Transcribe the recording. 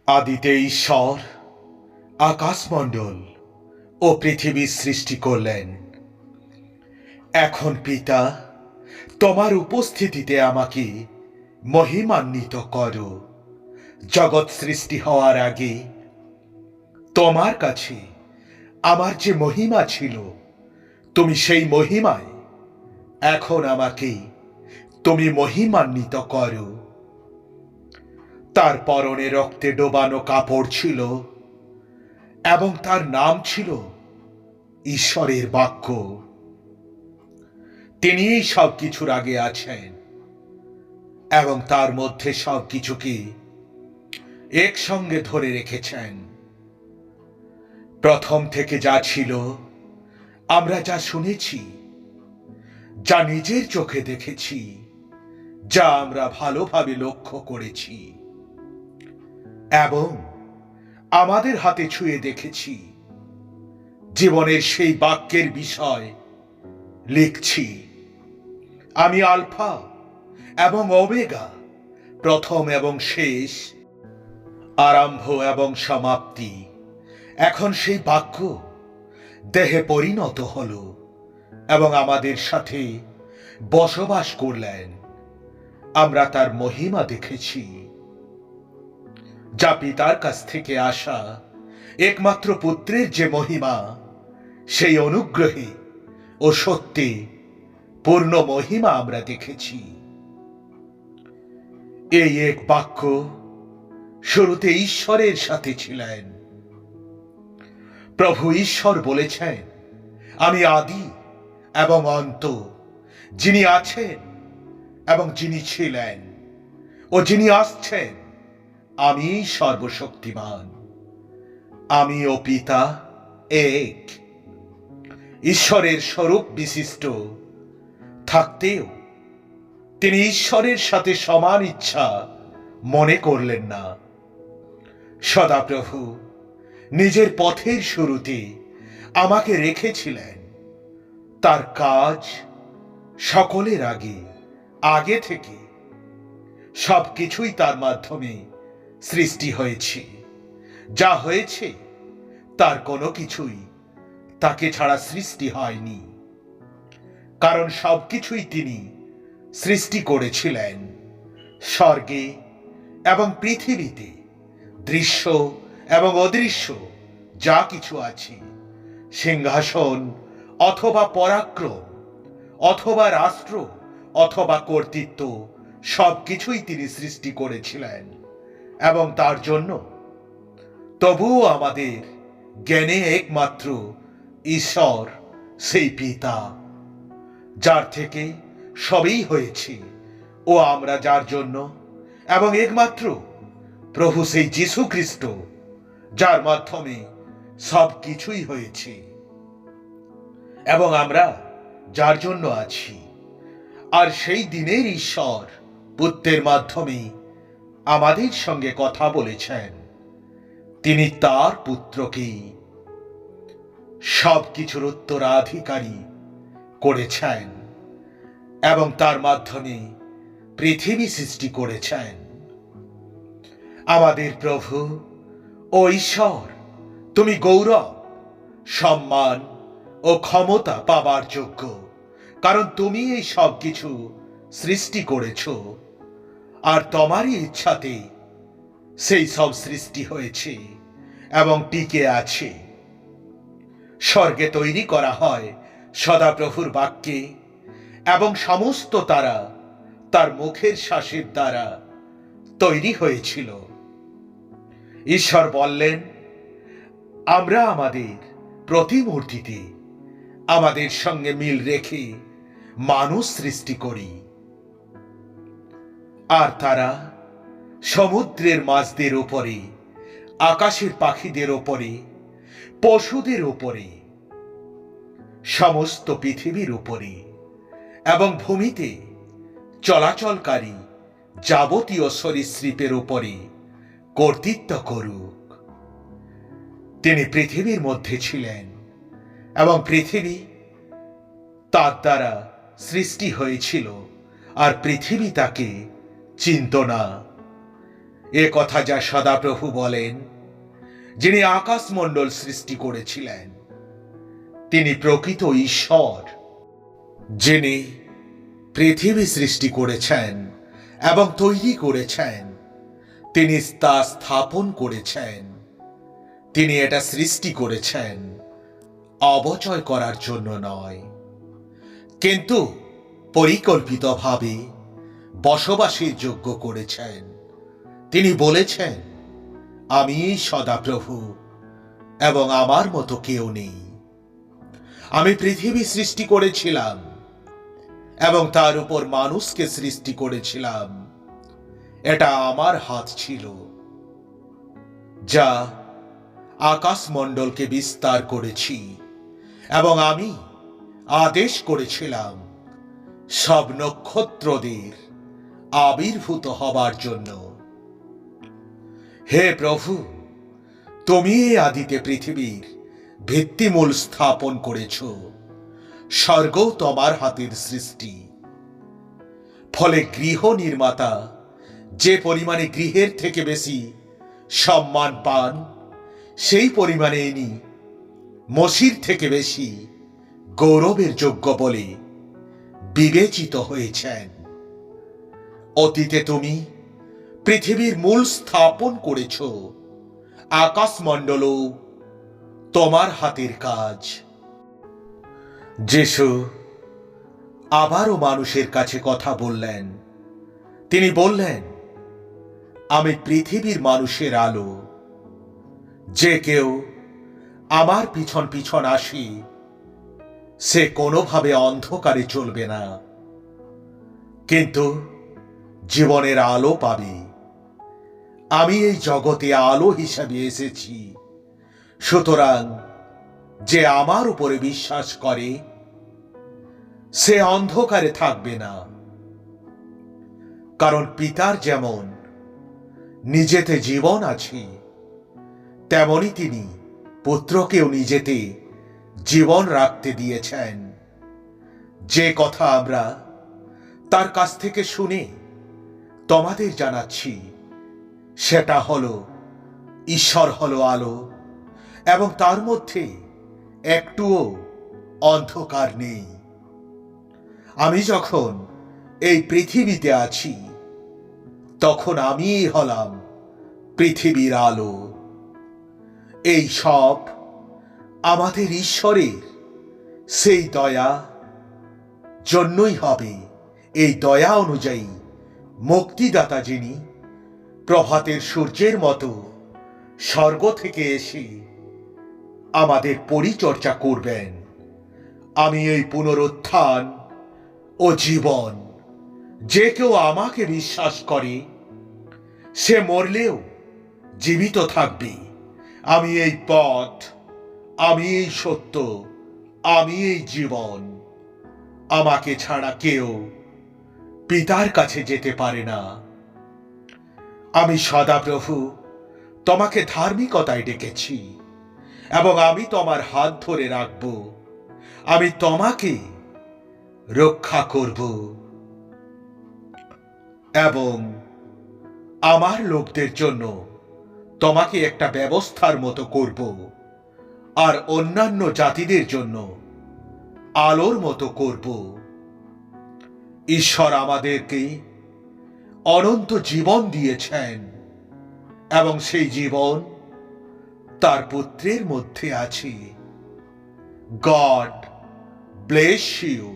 আদিতে ঈশ্বর আকাশমণ্ডল ও পৃথিবী সৃষ্টি করলেন। এখন পিতা, তোমার উপস্থিতিতে আমাকে মহিমান্বিত করো। জগৎ সৃষ্টি হওয়ার আগে তোমার কাছে আমার যে মহিমা ছিল, তুমি সেই মহিমায় এখন আমাকে তুমি মহিমান্বিত করো। তার পরনে রক্তে ডোবানো কাপড় ছিল এবং তার নাম ছিল ঈশ্বরের বাক্য। তিনিই সবকিছুর আগে আছেন এবং তার মধ্যে সবকিছুকে একসঙ্গে ধরে রেখেছেন। প্রথম থেকে যা ছিল, আমরা যা শুনেছি, যা নিজের চোখে দেখেছি, যা আমরা ভালোভাবে লক্ষ্য করেছি এবং আমাদের হাতে ছুঁয়ে দেখেছি, জীবনের সেই বাক্যের বিষয় লিখছি। আমি আলফা এবং ওমেগা, প্রথম এবং শেষ, আরম্ভ এবং সমাপ্তি। এখন সেই বাক্য দেহে পরিণত হল এবং আমাদের সাথে বসবাস করলেন। আমরা তার মহিমা দেখেছি, যা পিতার কাছ থেকে আসা একমাত্র পুত্রের যে মহিমা, সেই অনুগ্রহে ও সত্যে পূর্ণ মহিমা আমরা দেখেছি। এই এক বাক্য শুরুতে ঈশ্বরের সাথে ছিলেন। প্রভু ঈশ্বর বলেছেন, আমি আদি এবং অন্ত, যিনি আছেন এবং যিনি ছিলেন ও যিনি আসছেন। আমি সর্বশক্তিমান। আমি ও পিতা এক। ঈশ্বরের স্বরূপ বিশিষ্ট থাকতেও তিনি ঈশ্বরের সাথে সমান ইচ্ছা মনে করলেন না। সদাপ্রভু নিজের পথের শুরুতে আমাকে রেখেছিলেন। তার কাজ সকলের আগে থেকে সবকিছুই তার মাধ্যমে সৃষ্টি হয়েছে। যা হয়েছে তার কোনো কিছুই তাকে ছাড়া সৃষ্টি হয়নি, কারণ সবকিছুই তিনি সৃষ্টি করেছিলেন। স্বর্গে এবং পৃথিবীতে দৃশ্য এবং অদৃশ্য যা কিছু আছে, সিংহাসন অথবা পরাক্রম অথবা রাষ্ট্র অথবা কর্তৃত্ব, সবকিছুই তিনি সৃষ্টি করেছিলেন। এবং তার জন্য তবুও আমাদের জ্ঞানে একমাত্র ঈশ্বর, সেই পিতা, যার থেকে সবই হয়েছে ও আমরা যার জন্য, এবং একমাত্র প্রভু সেই যীশু খ্রিস্ট, যার মাধ্যমে সব কিছুই হয়েছে এবং আমরা যার জন্য আছি। আর সেই দিনের ঈশ্বর পুত্রের মাধ্যমে আমাদের সঙ্গে কথা বলেছেন। তিনি তার পুত্রকেই সবকিছুর উত্তরাধিকারী করেছেন এবং তার মাধ্যমে পৃথিবী সৃষ্টি করেছেন। আমাদের প্রভু ও ঈশ্বর, তুমি গৌরব, সম্মান ও ক্ষমতা পাবার যোগ্য, কারণ তুমি এই সব কিছু সৃষ্টি করেছ আর তোমারই ইচ্ছাতে সেই সব সৃষ্টি হয়েছে এবং টিকে আছে। স্বর্গে তৈরি করা হয় সদাপ্রভুর বাক্যে এবং সমস্ত তারা তার মুখের শ্বাসের দ্বারা তৈরি হয়েছিল। ঈশ্বর বললেন, আমরা আমাদের প্রতিমূর্তিতে আমাদের সঙ্গে মিল রেখে মানুষ সৃষ্টি করি। আর তারা সমুদ্রের মাছদের উপরে, আকাশের পাখিদের উপরে, পশুদের উপরে, সমস্ত পৃথিবীর উপরে এবং ভূমিতে চলাচলকারী যাবতীয় সরীসৃপের উপরে কর্তৃত্ব করুক। তিনি পৃথিবীর মধ্যে ছিলেন এবং পৃথিবী তার দ্বারা সৃষ্টি হয়েছিল, আর পৃথিবী তাকে চিনত না। এ কথা যা সদাপ্রভু বলেন, যিনি আকাশমণ্ডল সৃষ্টি করেছিলেন। তিনি প্রকৃত ঈশ্বর, যিনি পৃথিবী সৃষ্টি করেছেন এবং তৈরি করেছেন। তিনি তা স্থাপন করেছেন। তিনি এটা সৃষ্টি করেছেন অবচয় করার জন্য নয়, কিন্তু পরিকল্পিতভাবে বসবাসের যোগ্য করেছেন। তিনি বলেছেন, আমি সদাপ্রভু এবং আমার মতো কেউ নেই। আমি পৃথিবী সৃষ্টি করেছিলাম এবং তার উপর মানুষকে সৃষ্টি করেছিলাম। এটা আমার হাত ছিল, যা আকাশমণ্ডলকে বিস্তার করেছি, এবং আমি আদেশ করেছিলাম সব নক্ষত্রদের আবির্ভূত হবার জন্য। হে প্রভু, তুমি এই আদিতে পৃথিবীর ভিত্তিমূল স্থাপন করেছ। স্বর্গ তোমার হাতের সৃষ্টি। ফলে গৃহ নির্মাতা যে পরিমাণে গৃহের থেকে বেশি সম্মান পান, সেই পরিমাণে ইনি মসির থেকে বেশি গৌরবের যোগ্য বলে বিবেচিত হয়েছেন। অতীতে তুমি পৃথিবীর মূল স্থাপন করেছ। আকাশমণ্ডলও তোমার হাতের কাজ। যিশু আবারও মানুষের কাছে কথা বললেন। তিনি বললেন, আমি পৃথিবীর মানুষের আলো। যে কেউ আমার পিছন পিছন আসি, সে কোনোভাবে অন্ধকারে চলবে না, কিন্তু জীবনের আলো পাবে। আমি এই জগতে আলো হিসাবে এসেছি। সুতরাং যে আমার উপরে বিশ্বাস করে, সে অন্ধকারে থাকবে না। কারণ পিতার যেমন নিজেতে জীবন আছে, তেমনি তিনি পুত্রকেও নিজেতে জীবন রাখতে দিয়েছেন। যে কথা আমরা তার কাছ থেকে শুনে তোমাদের জানাচ্ছি, সেটা হলো ঈশ্বর হলো আলো, এবং তার মধ্যে একটুও অন্ধকার নেই। আমি যখন এই পৃথিবীতে আছি, তখন আমিই হলাম পৃথিবীর আলো। এই সব আমাদের ঈশ্বরের সেই দয়া জন্যই হবে। এই দয়া অনুযায়ী মুক্তিদাতা, যিনি প্রভাতের সূর্যের মতো স্বর্গ থেকে এসে আমাদের পরিচর্যা করবেন। আমি এই পুনরুত্থান ও জীবন। যে কেউ আমাকে বিশ্বাস করে, সে মরলেও জীবিত থাকবে। আমি এই পথ, আমি এই সত্য, আমি এই জীবন। আমাকে ছাড়া কেউ পিতার কাছে যেতে পারে না। আমি সদাপ্রভু তোমাকে ধার্মিকতায় ডেকেছি, এবং আমি তোমার হাত ধরে রাখব। আমি তোমাকে রক্ষা করব এবং আমার লোকদের জন্য তোমাকে একটা ব্যবস্থার মতো করব, আর অন্যান্য জাতিদের জন্য আলোর মতো করব। ঈশ্বর আমাদেরকে অনন্ত জীবন দিয়েছেন, এবং সেই জীবন তার পুত্রের মধ্যে আছে। God bless you.